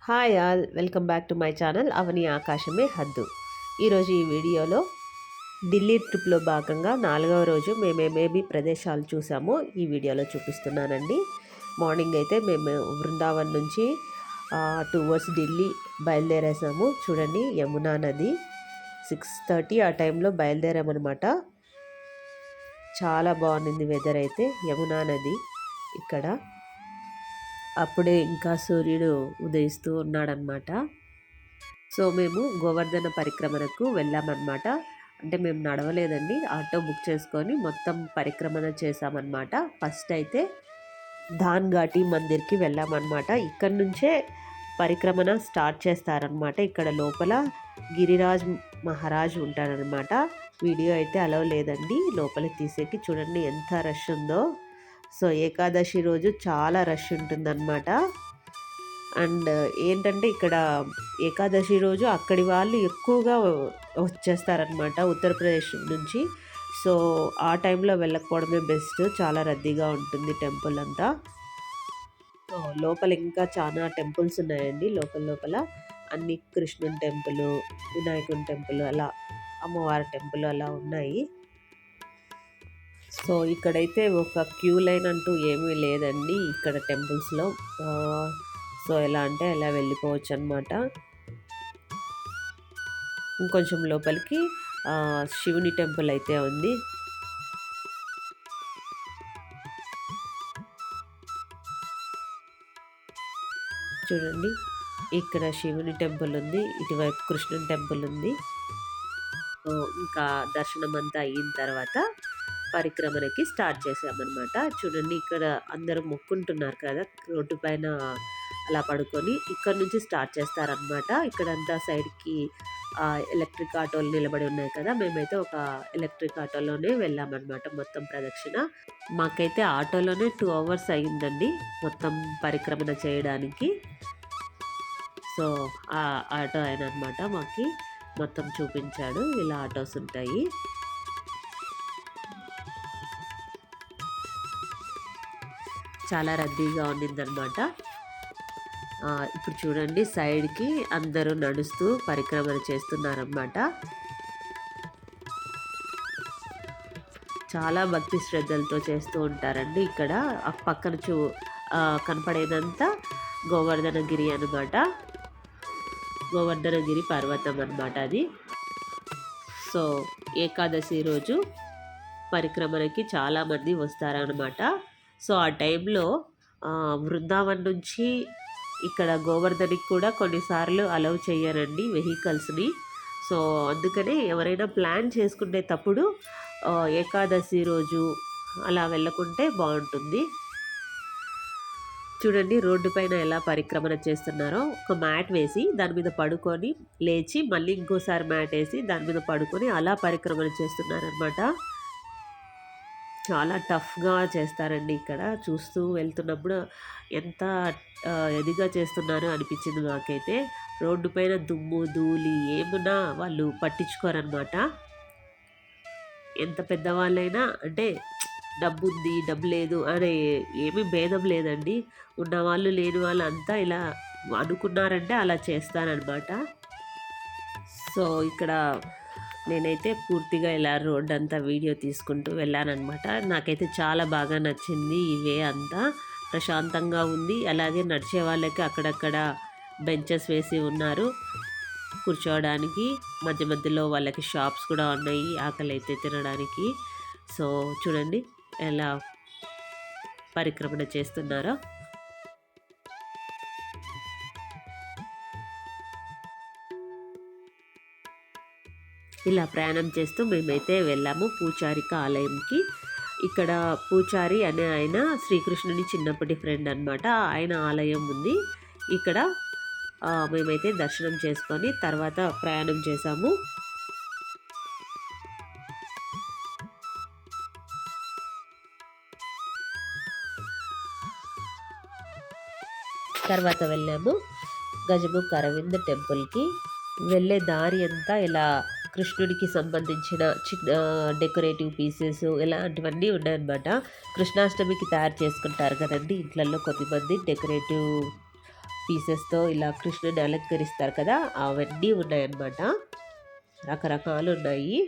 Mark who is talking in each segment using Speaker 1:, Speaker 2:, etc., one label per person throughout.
Speaker 1: Hi all, welcome back to my channel Avani ఆకాశమే హద్దు. ఈరోజు ఈ వీడియోలో ఢిల్లీ ట్రిప్లో భాగంగా 4వ రోజు మేమేమేమి ప్రదేశాలు చూసామో ఈ వీడియోలో చూపిస్తున్నానండి. మార్నింగ్ అయితే మేము బృందావన్ నుంచి టువర్డ్స్ ఢిల్లీ బయలుదేరేసాము. చూడండి, యమునా నది 6:30 ఆ టైంలో బయలుదేరామన్నమాట. చాలా బాగుంది వెదర్ అయితే. యమునా నది ఇక్కడ అప్పుడే ఇంకా సూర్యుడు ఉదయిస్తూ ఉన్నాడనమాట. సో మేము గోవర్ధన పరిక్రమణకు వెళ్ళామన్నమాట. అంటే మేము నడవలేదండి, ఆటో బుక్ చేసుకొని మొత్తం పరిక్రమణ చేసామన్నమాట. ఫస్ట్ అయితే ధాన్ ఘాటి మందిర్కి వెళ్ళామన్నమాట. ఇక్కడ నుంచే పరిక్రమణ స్టార్ట్ చేస్తారనమాట. ఇక్కడ లోపల గిరిరాజ్ మహారాజ్ ఉంటారనమాట. వీడియో అయితే అలవ్ లేదండి లోపలికి తీసేకి. చూడండి ఎంత రష్ ఉందో. సో ఏకాదశి రోజు చాలా రష్ ఉంటుందన్నమాట. అండ్ ఏంటంటే ఇక్కడ ఏకాదశి రోజు అక్కడి వాళ్ళు ఎక్కువగా వచ్చేస్తారనమాట, ఉత్తరప్రదేశ్ నుంచి. సో ఆ టైంలో వెళ్ళకపోవడమే బెస్ట్, చాలా రద్దీగా ఉంటుంది టెంపుల్ అంతా. సో లోపల ఇంకా చాలా టెంపుల్స్ ఉన్నాయండి. లోపల అన్ని కృష్ణుని టెంపుల్, వినాయకుని టెంపుల్, అలా అమ్మవారి టెంపుల్ అలా ఉన్నాయి. సో ఇక్కడైతే ఒక క్యూ లైన్ అంటూ ఏమీ లేదండి ఇక్కడ టెంపుల్స్లో. సో ఎలా అంటే ఎలా వెళ్ళిపోవచ్చు అనమాట. ఇంకొంచెం లోపలికి శివుని టెంపుల్ అయితే ఉంది. చూడండి, ఇక్కడ శివుని టెంపుల్ ఉంది, ఇటువైపు కృష్ణుని టెంపుల్ ఉంది. ఇంకా దర్శనం అంతా అయిన తర్వాత పరిక్రమణకి స్టార్ట్ చేసామన్నమాట. చూడండి, ఇక్కడ అందరూ మొక్కుంటున్నారు కదా రోడ్డు పైన అలా పడుకొని. ఇక్కడ నుంచి స్టార్ట్ చేస్తారనమాట. ఇక్కడంతా సైడ్కి ఎలక్ట్రిక్ ఆటోలు నిలబడి ఉన్నాయి కదా, మేమైతే ఒక ఎలక్ట్రిక్ ఆటోలోనే వెళ్ళామన్నమాట మొత్తం ప్రదక్షిణ. మాకైతే ఆటోలోనే 2 hours అయ్యిందండి మొత్తం పరిక్రమణ చేయడానికి. సో ఆ ఆటో ఆయన అనమాట మాకు మొత్తం చూపించాడు, ఇలా ఆటోస్ ఉంటాయి. చాలా రద్దీగా ఉన్నిందనమాట. ఇప్పుడు చూడండి, సైడ్కి అందరూ నడుస్తూ పరిక్రమణ చేస్తున్నారన్నమాట. చాలా భక్తి శ్రద్ధలతో చేస్తూ ఉంటారండి ఇక్కడ. ఆ పక్కన కనపడేదంతా గోవర్ధనగిరి అనమాట. గోవర్ధనగిరి పర్వతం అనమాట అది. సో ఏకాదశి రోజు పరిక్రమణకి చాలామంది వస్తారనమాట. సో ఆ టైంలో బృందావన్ నుంచి ఇక్కడ గోవర్ధనికి కూడా కొన్నిసార్లు అలౌ చేయరండి వెహికల్స్ని. సో అందుకనే ఎవరైనా ప్లాన్ చేసుకునేటప్పుడు ఏకాదశి రోజు అలా వెళ్ళకుంటే బాగుంటుంది. చూడండి, రోడ్డు పైన ఎలా పరిక్రమణ చేస్తున్నారో. ఒక మ్యాట్ వేసి దాని మీద పడుకొని లేచి మళ్ళీ ఇంకోసారి మ్యాట్ వేసి దాని మీద పడుకొని అలా పరిక్రమణ చేస్తున్నారనమాట. చాలా టఫ్గా చేస్తారండి ఇక్కడ. చూస్తూ వెళ్తున్నప్పుడు ఎంత ఎదిగా చేస్తున్నారు అనిపించింది నాకైతే. రోడ్డు పైన దుమ్ము ధూళి ఏమున్నా వాళ్ళు పట్టించుకోరనమాట. ఎంత పెద్దవాళ్ళైనా, అంటే డబ్బు ఉంది డబ్బు లేదు అనే ఏమీ భేదం లేదండి. ఉన్నవాళ్ళు లేని వాళ్ళు అంతా ఇలా అనుకున్నారంటే అలా చేస్తారనమాట. సో ఇక్కడ నేనైతే పూర్తిగా ఇలా రోడ్ అంతా వీడియో తీసుకుంటూ వెళ్ళానమాట. నాకైతే చాలా బాగా నచ్చింది. ఈ వే అంతా ప్రశాంతంగా ఉంది. అలాగే నడిచే వాళ్ళకి అక్కడక్కడ బెంచెస్ వేసి ఉన్నారు కూర్చోవడానికి. మధ్య మధ్యలో వాళ్ళకి షాప్స్ కూడా ఉన్నాయి ఆకలి అయితే తినడానికి. సో చూడండి ఎలా పరిక్రమణ చేస్తున్నారో. ఇలా ప్రయాణం చేస్తూ మేమైతే వెళ్ళాము పూచారిక ఆలయంకి. ఇక్కడ పూచారి అనే ఆయన శ్రీకృష్ణుని చిన్నప్పటి ఫ్రెండ్ అనమాట. ఆయన ఆలయం ఉంది ఇక్కడ. మేమైతే దర్శనం చేసుకొని తర్వాత ప్రయాణం చేసాము. తర్వాత వెళ్ళాము గజముఖ్ అరవింద్ టెంపుల్కి. వెళ్ళే దారి అంతా ఇలా కృష్ణుడికి సంబంధించిన చిన్న డెకరేటివ్ పీసెస్ ఇలాంటివన్నీ ఉన్నాయన్నమాట. కృష్ణాష్టమికి తయారు చేసుకుంటారు కదండి ఇంట్లలో కొద్దిమంది డెకరేటివ్ పీసెస్తో ఇలా కృష్ణుని అలంకరిస్తారు కదా, అవన్నీ ఉన్నాయన్నమాట. రకరకాలు ఉన్నాయి.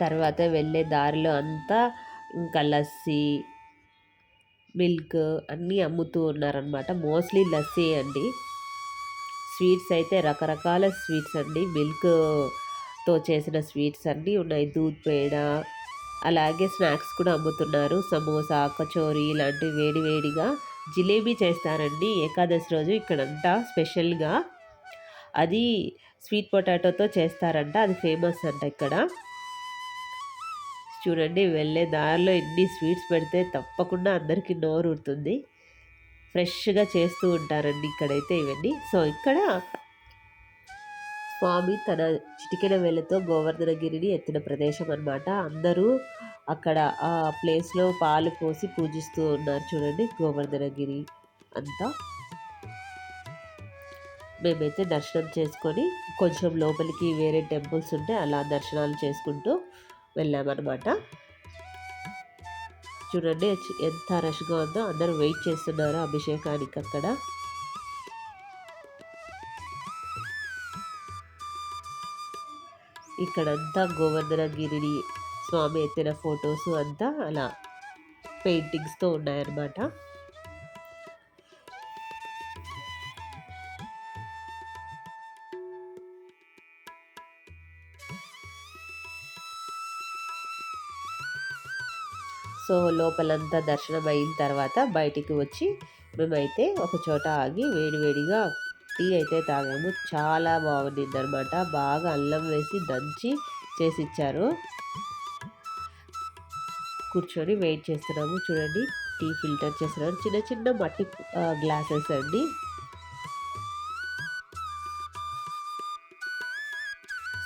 Speaker 1: తర్వాత వెళ్ళే దారిలో అంతా ఇంకా లస్సీ, మిల్క్ అన్నీ అమ్ముతూ ఉన్నారనమాట. మోస్ట్లీ లస్సీ అండి. స్వీట్స్ అయితే రకరకాల స్వీట్స్ అండి, మిల్క్తో చేసిన స్వీట్స్ అన్నీ ఉన్నాయి. దూద్ పేడ, అలాగే స్నాక్స్ కూడా అమ్ముతున్నారు. సమోసా, కచోరీ ఇలాంటివి వేడి వేడిగా. జిలేబీ చేస్తారండి ఏకాదశి రోజు ఇక్కడంతా స్పెషల్గా. అది స్వీట్ పొటాటోతో చేస్తారంట, అది ఫేమస్ అంట ఇక్కడ. చూడండి, వెళ్ళే దారిలో ఎన్ని స్వీట్స్ పెడితే తప్పకుండా అందరికీ నోరు ఊరుతుంది. ఫ్రెష్గా చేస్తూ ఉంటారండి ఇక్కడైతే ఇవన్నీ. సో ఇక్కడ స్వామి తన చిటికెన వేళ్ళతో గోవర్ధనగిరిని ఎత్తిన ప్రదేశం అన్నమాట. అందరూ అక్కడ ఆ ప్లేస్లో పాలు పోసి పూజిస్తూ ఉన్నారు. చూడండి గోవర్ధనగిరి అంతా. మేమైతే దర్శనం చేసుకొని కొంచెం లోపలికి వేరే టెంపుల్స్ ఉంటే అలా దర్శనాలు చేసుకుంటూ వెళ్ళామన్నమాట. చూడండి ఎంత రష్గా ఉందో, అందరూ వెయిట్ చేస్తున్నారు అభిషేకానికి అక్కడ. ఇక్కడంతా గోవర్ధనగిరి స్వామి ఎత్తిన ఫొటోస్ అంతా అలా పెయింటింగ్స్తో ఉన్నాయన్నమాట. సో లోపలంతా దర్శనం అయిన తర్వాత బయటికి వచ్చి మేమైతే ఒక చోట ఆగి వేడివేడిగా టీ అయితే తాగాము. చాలా బాగుండింది అనమాట. బాగా అల్లం వేసి దంచి చేసి ఇచ్చారు. కూర్చొని వెయిట్ చేస్తున్నాము. చూడండి టీ ఫిల్టర్ చేస్తున్నారు. చిన్న చిన్న మట్టి గ్లాసెస్ అండి.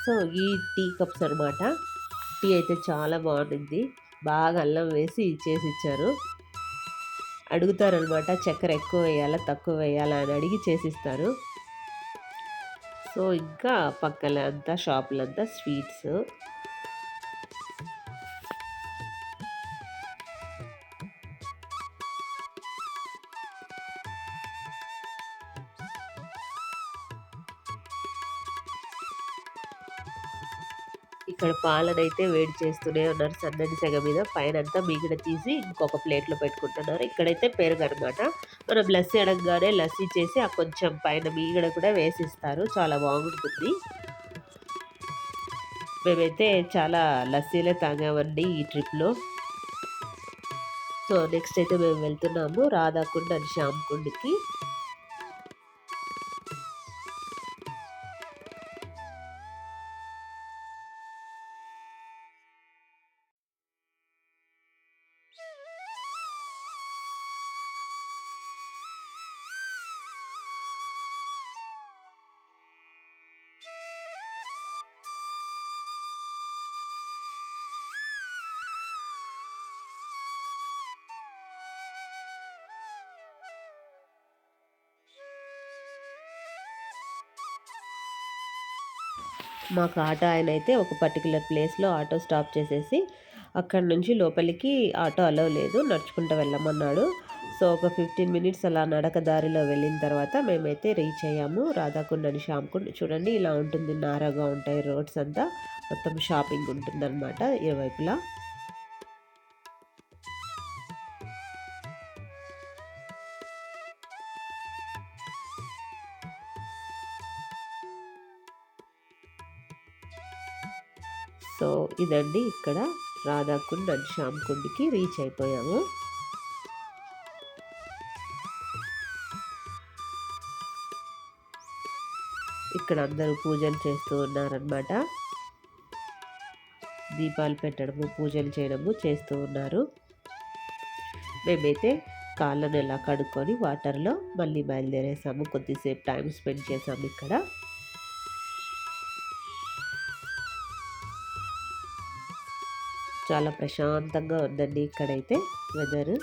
Speaker 1: సో ఈ టీ కప్స్ అనమాట. టీ అయితే చాలా బాగుండింది. బాగా అల్లం వేసి చేసి ఇచ్చారు. అడుగుతారనమాట, చక్కెర ఎక్కువ వేయాలా తక్కువ వేయాలా అని అడిగి చేసిస్తారు. సో ఇంకా పక్కన అంతా షాపులంతా స్వీట్స్. ఇక్కడ పాలనైతే వేడి చేస్తూనే ఉన్నారు సన్నని సెగ మీద. పైన అంతా మీగడ తీసి ఇంకొక ప్లేట్లో పెట్టుకుంటున్నారు. ఇక్కడైతే పెరుగు అనమాట. మనం లస్సీ అడగగానే లస్సీ చేసి ఆ కొంచెం పైన మీగడ కూడా వేసిస్తారు. చాలా బాగుంటుంది. మేమైతే చాలా లస్సీలే తాగామండి ఈ ట్రిప్లో. సో నెక్స్ట్ అయితే మేము వెళ్తున్నాము రాధాకుండ్ అండ్ శ్యామ్ కుండ్కి. మాకు ఆటో ఆయన అయితే ఒక పర్టికులర్ ప్లేస్లో ఆటో స్టాప్ చేసేసి అక్కడ నుంచి లోపలికి ఆటో అలౌ లేదు, నడుచుకుంటూ వెళ్ళమన్నాడు. సో ఒక 15 మినిట్స్ అలా నడక దారిలో వెళ్ళిన తర్వాత మేమైతే రీచ్ అయ్యాము రాధాకుండ్ అని శ్యామ్కుండ్. చూడండి ఇలా ఉంటుంది, నారాగా ఉంటాయి రోడ్స్ అంతా. మొత్తం షాపింగ్ ఉంటుందన్నమాట ఇరువైపులా. సో ఇదండి ఇక్కడ రాధాకుండ్ అండ్ శ్యామ్కుండ్కి రీచ్ అయిపోయాము. ఇక్కడ అందరూ పూజలు చేస్తూ ఉన్నారనమాట. దీపాలు పెట్టడము, పూజలు చేయడము చేస్తూ ఉన్నారు. మేమైతే కాళ్ళను ఎలా కడుక్కొని వాటర్లో మళ్ళీ బయలుదేరేసాము. కొద్దిసేపు టైం స్పెండ్ చేసాము ఇక్కడ. చాలా ప్రశాంతంగా ఉందండి ఇక్కడైతే వెదర్.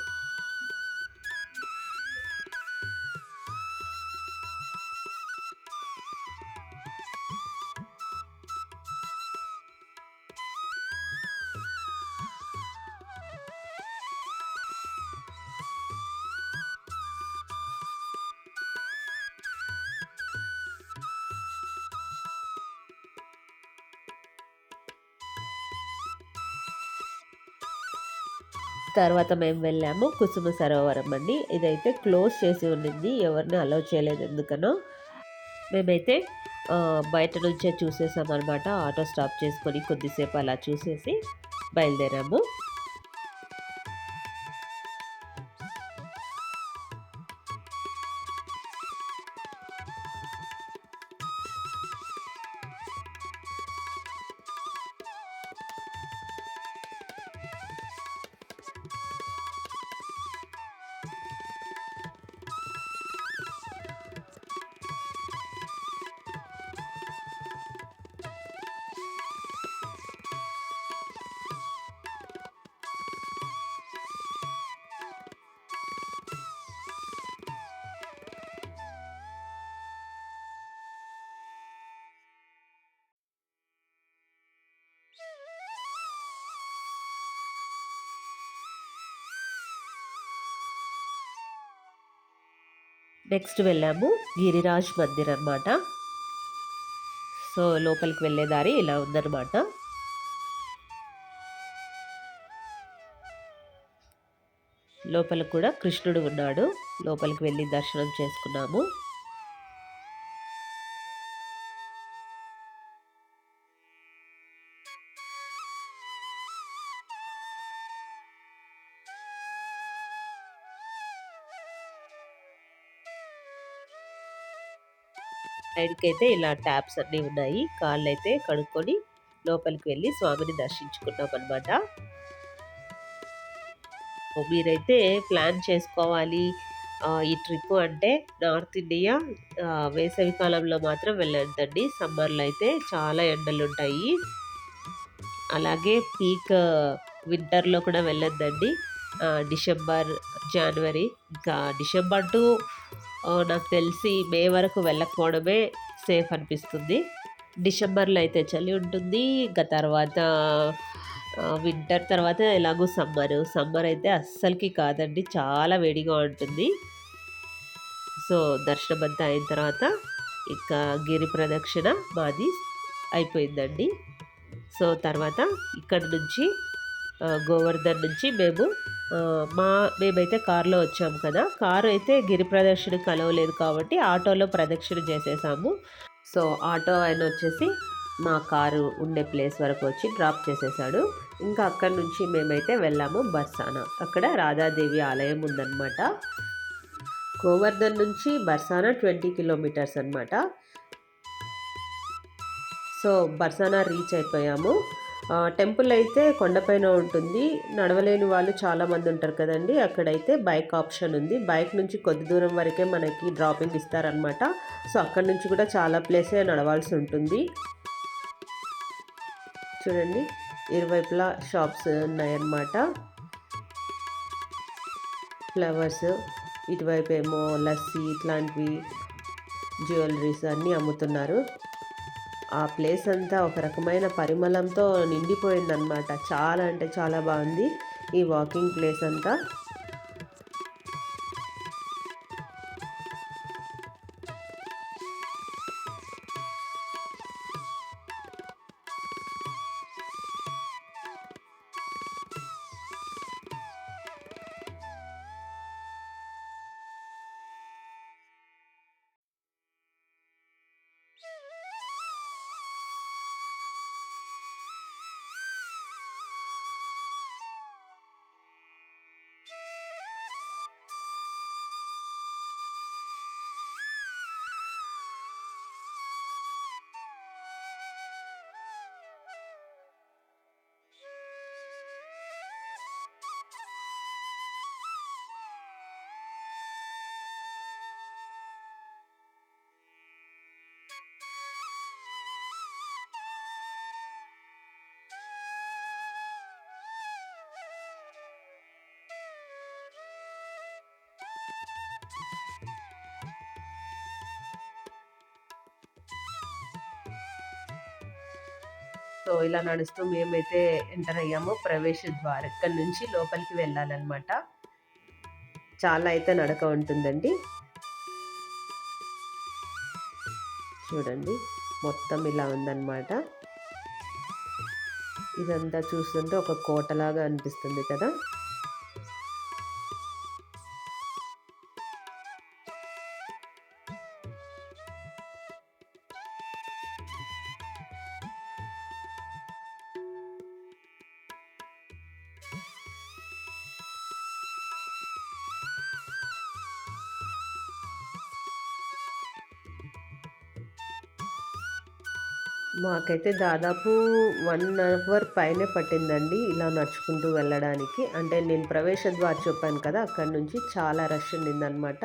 Speaker 1: తర్వాత మేము వెళ్ళాము కుసుమ సరోవరం అండి. ఇదైతే క్లోజ్ చేసి ఉండింది, ఎవరిని అలౌ చేయలేదు ఎందుకనో. మేమైతే బయట నుంచే చూసేసామన్నమాట. ఆటో స్టాప్ చేసుకొని కొద్దిసేపు అలా చూసేసి బయలుదేరాము. నెక్స్ట్ వెళ్ళాము గిరిరాజ్ మందిర్ అన్నమాట. సో లోపలికి వెళ్ళే దారి ఇలా ఉందన్నమాట. లోపల కూడా కృష్ణుడు ఉన్నాడు. లోపలికి వెళ్ళి దర్శనం చేసుకున్నాము. సైడ్కి అయితే ఇలా ట్యాప్స్ అన్నీ ఉన్నాయి. కాళ్ళు అయితే కడుక్కొని లోపలికి వెళ్ళి స్వామిని దర్శించుకున్నాం అనమాట. మీరైతే ప్లాన్ చేసుకోవాలి ఈ ట్రిప్ అంటే నార్త్ ఇండియా వేసవి కాలంలో మాత్రం వెళ్ళొద్దండి. సమ్మర్లో అయితే చాలా ఎండలు ఉంటాయి. అలాగే పీక్ వింటర్లో కూడా వెళ్ళొద్దండి. డిసెంబర్, జనవరి, ఇంకా డిసెంబర్ టు నాకు తెలిసి మే వరకు వెళ్ళకపోవడమే సేఫ్ అనిపిస్తుంది. డిసెంబర్లో అయితే చలి ఉంటుంది. ఇంకా తర్వాత వింటర్ తర్వాత ఎలాగో సమ్మర్ అయితే అస్సలకి కాదండి, చాలా వేడిగా ఉంటుంది. సో దర్శనం అంతా అయిన తర్వాత ఇంకా గిరి ప్రదక్షిణ మాది అయిపోయిందండి. సో తర్వాత ఇక్కడ నుంచి గోవర్ధన్ నుంచి మేమైతే కారులో వచ్చాము కదా. కారు అయితే గిరి ప్రదక్షిణ కలవలేదు కాబట్టి ఆటోలో ప్రదక్షిణ చేసేసాము. సో ఆటో ఆయన వచ్చేసి మా కారు ఉండే ప్లేస్ వరకు వచ్చి డ్రాప్ చేసేసాడు. ఇంకా అక్కడి నుంచి మేమైతే వెళ్ళాము బర్సానా. అక్కడ రాధాదేవి ఆలయం ఉందన్నమాట. గోవర్ధన్ నుంచి బర్సానా 20 కిలోమీటర్స్ అనమాట. సో బర్సానా రీచ్ అయిపోయాము. టెంపుల్ అయితే కొండపైన ఉంటుంది. నడవలేని వాళ్ళు చాలామంది ఉంటారు కదండి. అక్కడైతే బైక్ ఆప్షన్ ఉంది. బైక్ నుంచి కొద్ది దూరం వరకే మనకి డ్రాపింగ్ ఇస్తారనమాట. సో అక్కడ నుంచి కూడా చాలా ప్లేసే నడవాల్సి ఉంటుంది. చూడండి ఇరువైపులా షాప్స్ ఉన్నాయన్నమాట. ఫ్లవర్స్, ఇటువైపు ఏమో లస్సీ ఇట్లాంటివి జ్యువెలరీస్ అన్నీ అమ్ముతున్నారు. ఆ ప్లేస్ అంతా ఒక రకమైన పరిమళంతో నిండిపోయిందనమాట. చాలా అంటే చాలా బాగుంది ఈ వాకింగ్ ప్లేస్ అంతా. సో ఇలా నడుస్తూ మేమైతే ఎంటర్ అయ్యాము ప్రవేశ ద్వారం. ఇక్కడి నుంచి లోపలికి వెళ్ళాలన్నమాట. చాలా అయితే నడక ఉంటుందండి. చూడండి మొత్తం ఇలా ఉందన్నమాట. ఇదంతా చూస్తుంటే ఒక కోటలాగా అనిపిస్తుంది కదా. మాకైతే దాదాపు 1 అవర్ పైనే పట్టిందండి ఇలా నడుచుకుంటూ వెళ్ళడానికి. అంటే నేను ప్రవేశ ద్వారం చెప్పాను కదా, అక్కడి నుంచి చాలా రష్ ఉండిందనమాట.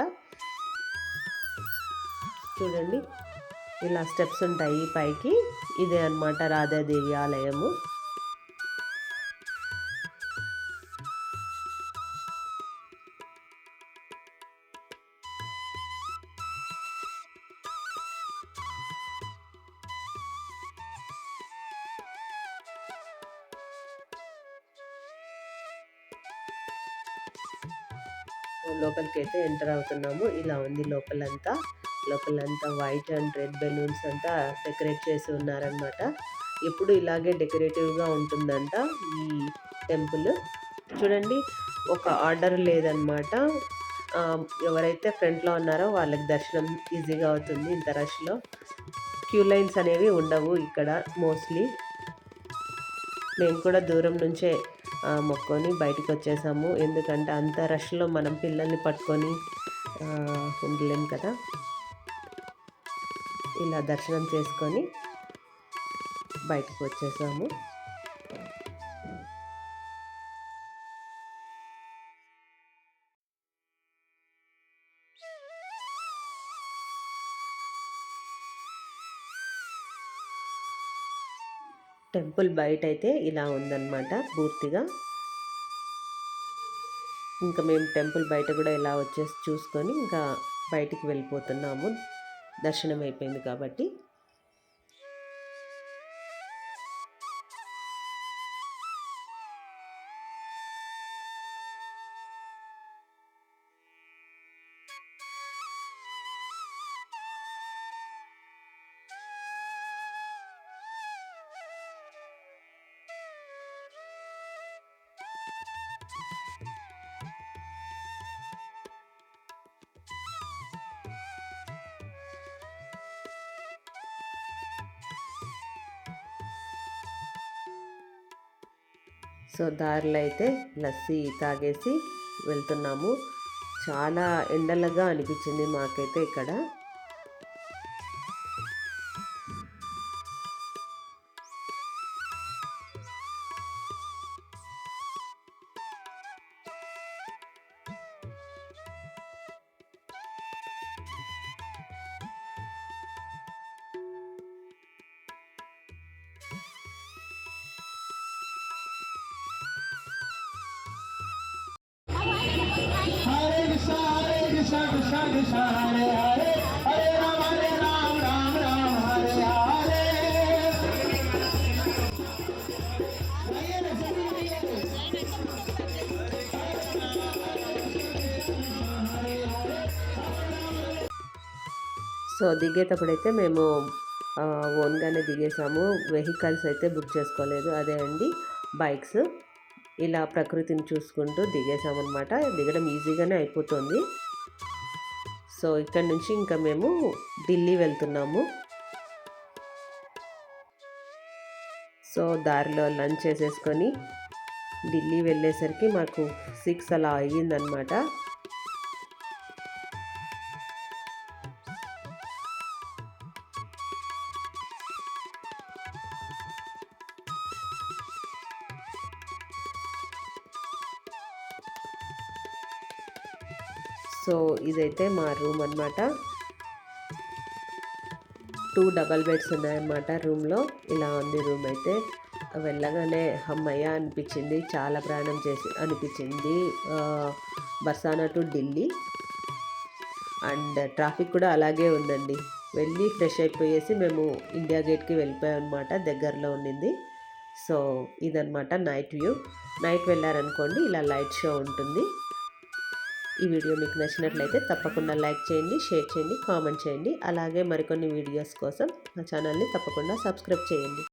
Speaker 1: చూడండి ఇలా స్టెప్స్ ఉంటాయి పైకి. ఇదే అనమాట రాధాదేవి ఆలయము. లోపలికైతే ఎంటర్ అవుతున్నాము. ఇలా ఉంది లోపలంతా. లోపలంతా వైట్ అండ్ రెడ్ బెలూన్స్ అంతా డెకరేట్ చేసి ఉన్నారనమాట. ఎప్పుడు ఇలాగే డెకరేటివ్గా ఉంటుందంట ఈ టెంపుల్. చూడండి ఒక ఆర్డర్ లేదనమాట. ఎవరైతే ఫ్రంట్లో ఉన్నారో వాళ్ళకి దర్శనం ఈజీగా అవుతుంది ఇంత రష్లో. క్యూ లైన్స్ అనేవి ఉండవు ఇక్కడ మోస్ట్లీ. మేము కూడా దూరం నుంచే మొక్కొని బయటకు వచ్చేసాము. ఎందుకంటే అంత రష్లో మనం పిల్లల్ని పట్టుకొని ఉండలేం కదా. ఇలా దర్శనం చేసుకొని బయటకు వచ్చేసాము. టెంపుల్ బయట అయితే ఇలా ఉందన్నమాట పూర్తిగా. ఇంకా మేము టెంపుల్ బయట కూడా ఇలా వచ్చేసి చూసుకొని ఇంకా బయటికి వెళ్ళిపోతున్నాము. దర్శనం అయిపోయింది కాబట్టి. సో దారిలో అయితే లస్సీ తాగేసి వెళ్తున్నాము. చాలా ఎండలుగా అనిపించింది మాకైతే ఇక్కడ.
Speaker 2: Krishna Krishna Krishna Hare Hare Hare Ram Ram Ram Hare Hare.
Speaker 1: So దిగేటప్పుడైతే మేము ఓన్గానే దిగేసాము. వెహికల్స్ అయితే బుక్ చేసుకోలేదు. అదే అండి బైక్స్. ఇలా ప్రకృతిని చూసుకుంటూ దిగేసామన్నమాట. దిగడం ఈజీగానే అయిపోతుంది. సో ఇక్కడ నుంచి ఇంకా మేము ఢిల్లీ వెళ్తున్నాము. సో దారిలో లంచ్ చేసేసుకొని ఢిల్లీ వెళ్ళేసరికి మాకు 6 అలా అయ్యిందనమాట. సో ఇదైతే మా రూమ్ అనమాట. 2 డబల్ బెడ్స్ ఉన్నాయన్నమాట రూమ్లో. ఇలా ఉంది రూమ్ అయితే. వెళ్ళగానే అమ్మయ్య అనిపించింది. చాలా ప్రయాణం చేసి అనిపించింది. Barsana to Delhi. And traffic కూడా అలాగే ఉందండి. వెళ్ళి ఫ్రెష్ అయిపోయేసి మేము ఇండియా గేట్కి వెళ్ళిపోయాం అనమాట. దగ్గరలో ఉండింది. సో ఇదనమాట నైట్ వ్యూ. నైట్ వెళ్ళారనుకోండి ఇలా లైట్ షో ఉంటుంది. ఈ వీడియో మీకు నచ్చినట్లయితే తప్పకుండా లైక్ చేయండి, షేర్ చేయండి, కామెంట్ చేయండి. అలాగే మరికొన్ని వీడియోస్ కోసం నా ఛానల్ని తప్పకుండా సబ్స్క్రైబ్ చేయండి.